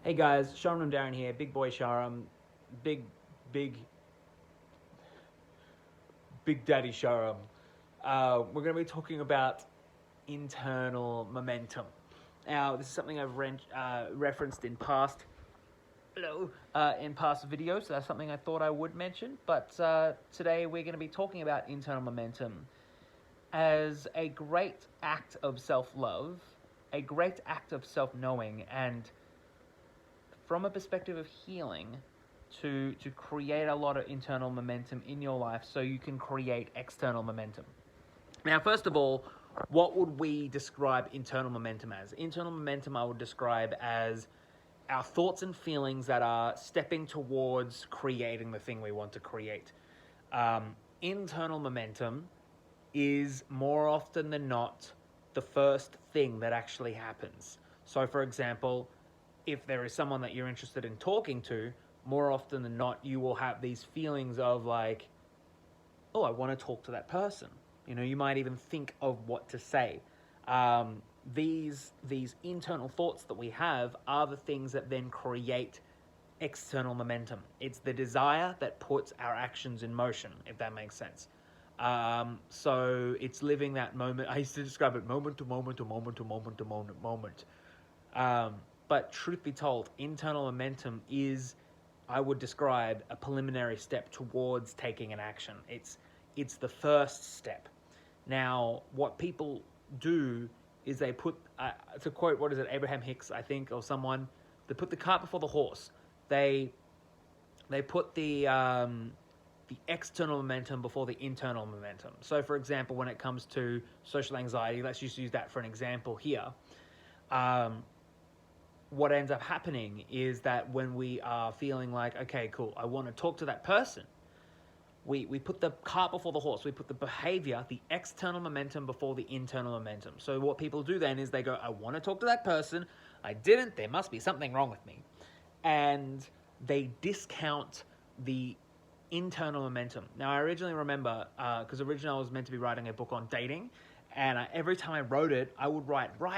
Hey guys, Sharon and Darren here, big boy Sharon, big, big, big daddy Sharon. We're going to be talking about internal momentum. Now, this is something I've referenced in past, in past videos. So that's something I thought I would mention. But today we're going to be talking about internal momentum as a great act of self-love, a great act of self-knowing, and from a perspective of healing, to create a lot of internal momentum in your life so you can create external momentum. Now, first of all, what would we describe internal momentum as? Internal momentum I would describe as our thoughts and feelings that are stepping towards creating the thing we want to create. Internal momentum is more often than not the first thing that actually happens. So, for example, if there is someone that you're interested in talking to, more often than not, you will have these feelings of like, oh, I want to talk to that person. You know, you might even think of what to say. These internal thoughts that we have are the things that then create external momentum. It's the desire that puts our actions in motion, if that makes sense. So it's living that moment. I used to describe it moment to moment to moment to moment to moment. But truth be told, internal momentum is, I would describe, a preliminary step towards taking an action. It's the first step. Now, what people do is they put, to quote, what is it, Abraham Hicks, I think, or someone, they put the cart before the horse. They put the external momentum before the internal momentum. So, for example, when it comes to social anxiety, let's just use that for an example here. What ends up happening is that when we are feeling like, okay, cool, I want to talk to that person, we put the cart before the horse. We put the behavior, the external momentum before the internal momentum. So what people do then is they go, I want to talk to that person. I didn't. There must be something wrong with me. And they discount the internal momentum. Now, I originally remember, because originally I was meant to be writing a book on dating, and every time I wrote it, I would write, and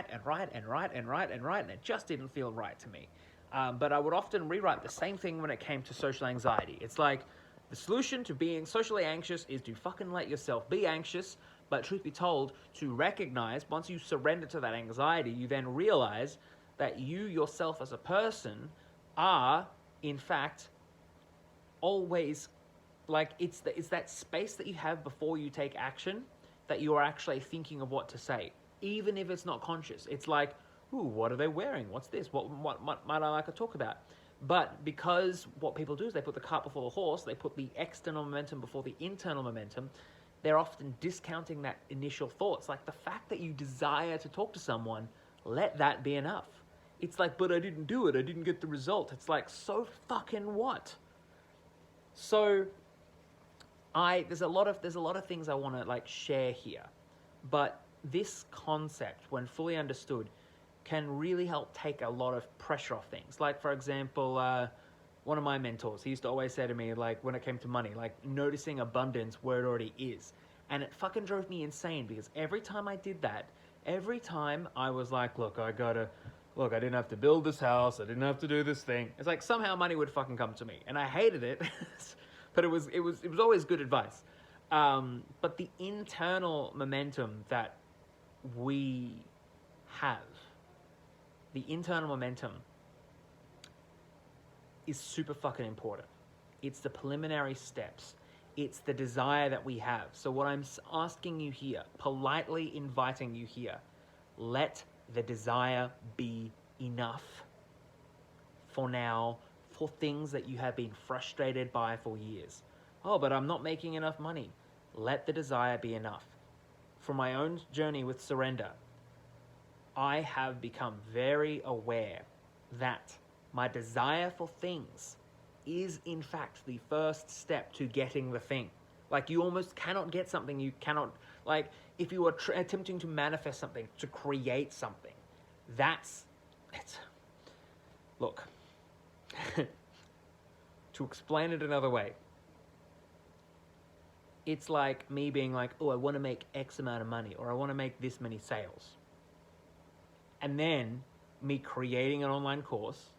it just didn't feel right to me. But I would often rewrite the same thing when it came to social anxiety. It's like, the solution to being socially anxious is to fucking let yourself be anxious, but truth be told, to recognize, once you surrender to that anxiety, you then realize that you yourself as a person are, in fact, always, like, it's that space that you have before you take action that you are actually thinking of what to say, even if it's not conscious. It's like, ooh, what are they wearing? What's this? What might I like to talk about? But because what people do is they put the cart before the horse, they put the external momentum before the internal momentum, they're often discounting that initial thoughts. Like the fact that you desire to talk to someone, let that be enough. It's like, but I didn't do it, I didn't get the result. It's like, so fucking what? So there's a lot of things I want to like share here, but this concept, when fully understood, can really help take a lot of pressure off things. Like, for example, one of my mentors, he used to always say to me, like, when it came to money, like, noticing abundance where it already is. And it fucking drove me insane because every time I did that, every time I was like, look, I didn't have to build this house, I didn't have to do this thing. It's like somehow money would fucking come to me. And I hated it, but it was always good advice. But the internal momentum that we have, the internal momentum is super fucking important. It's the preliminary steps. It's the desire that we have. So what I'm asking you here, politely inviting you here, let the desire be enough for now, for things that you have been frustrated by for years. Oh, but I'm not making enough money. Let the desire be enough. For my own journey with surrender, I have become very aware that my desire for things is in fact the first step to getting the thing. Like, you almost cannot get something, you cannot, like, if you are attempting to manifest something, to create something, it's, look, to explain it another way, it's like me being like, oh, I want to make X amount of money, or I want to make this many sales. And then me creating an online course,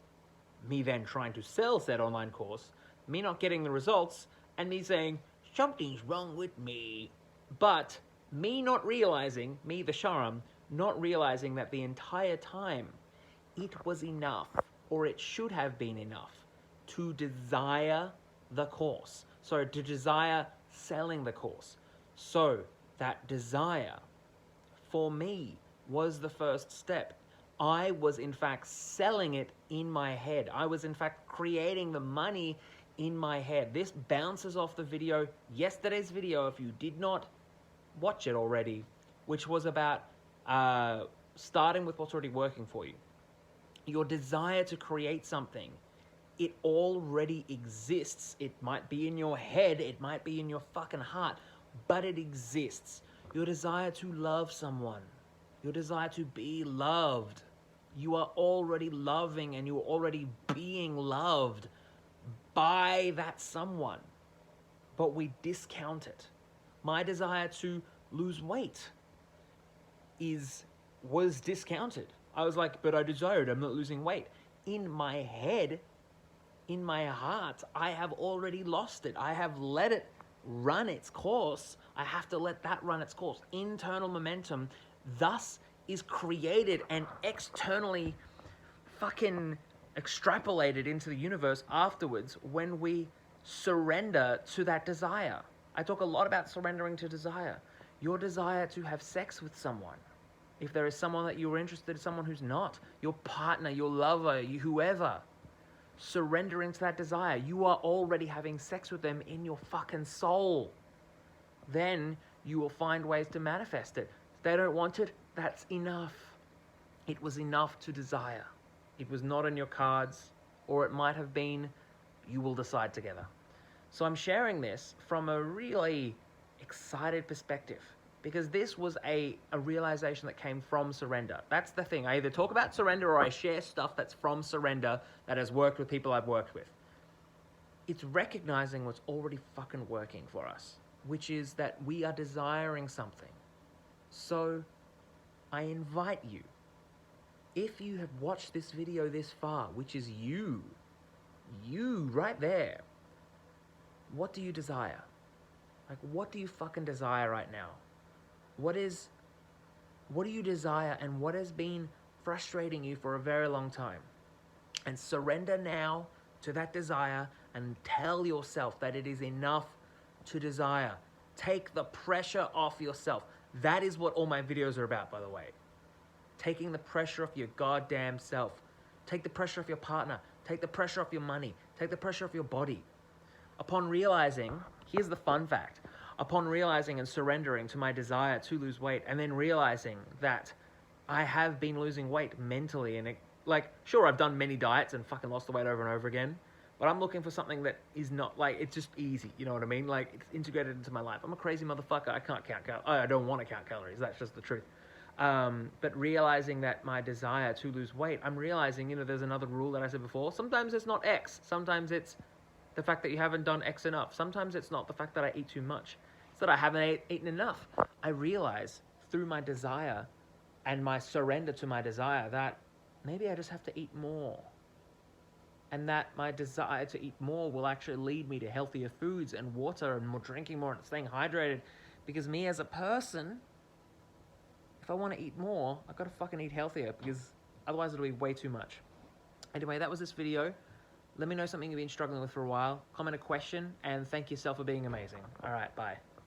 me then trying to sell said online course, me not getting the results, and me saying, something's wrong with me. But me not realizing, me the Sharam, not realizing that the entire time it was enough, or it should have been enough, to desire the course. So to desire selling the course. So that desire for me was the first step. I was in fact selling it in my head. I was in fact creating the money in my head. This bounces off the video, yesterday's video, if you did not watch it already, which was about starting with what's already working for you. Your desire to create something, it already exists. It might be in your head, it might be in your fucking heart, but it exists. Your desire to love someone, your desire to be loved. You are already loving and you're already being loved by that someone, but we discount it. My desire to lose weight was discounted. I was like, but I desired, I'm not losing weight. In my head, in my heart, I have already lost it. I have let it run its course. I have to let that run its course. Internal momentum thus is created and externally fucking extrapolated into the universe afterwards when we surrender to that desire. I talk a lot about surrendering to desire. Your desire to have sex with someone. If there is someone that you're interested in, someone who's not, your partner, your lover, whoever, surrendering to that desire. You are already having sex with them in your fucking soul. Then you will find ways to manifest it. If they don't want it, that's enough. It was enough to desire. It was not in your cards, or it might have been, you will decide together. So I'm sharing this from a really excited perspective, because this was a realization that came from surrender. That's the thing. I either talk about surrender or I share stuff that's from surrender that has worked with people I've worked with. It's recognizing what's already fucking working for us, which is that we are desiring something. So I invite you, if you have watched this video this far, which is you right there, what do you desire? Like, what do you fucking desire right now? What do you desire, and what has been frustrating you for a very long time? And surrender now to that desire and tell yourself that it is enough to desire. Take the pressure off yourself. That is what all my videos are about, by the way. Taking the pressure off your goddamn self. Take the pressure off your partner. Take the pressure off your money. Take the pressure off your body. Upon realizing, here's the fun fact. Upon realizing and surrendering to my desire to lose weight, and then realizing that I have been losing weight mentally, and sure, I've done many diets and fucking lost the weight over and over again, but I'm looking for something that is not, like, it's just easy, you know what I mean? Like, it's integrated into my life. I'm a crazy motherfucker. I can't count calories. I don't want to count calories. That's just the truth. But realizing that my desire to lose weight, I'm realizing, there's another rule that I said before. Sometimes it's not X. Sometimes it's the fact that you haven't done X enough. Sometimes it's not the fact that I eat too much. It's that I haven't eaten enough. I realize through my desire and my surrender to my desire that maybe I just have to eat more. And that my desire to eat more will actually lead me to healthier foods and water and more drinking more and staying hydrated. Because me as a person, if I want to eat more, I've got to fucking eat healthier, because otherwise it'll be way too much. Anyway, that was this video. Let me know something you've been struggling with for a while. Comment a question, and thank yourself for being amazing. All right, bye.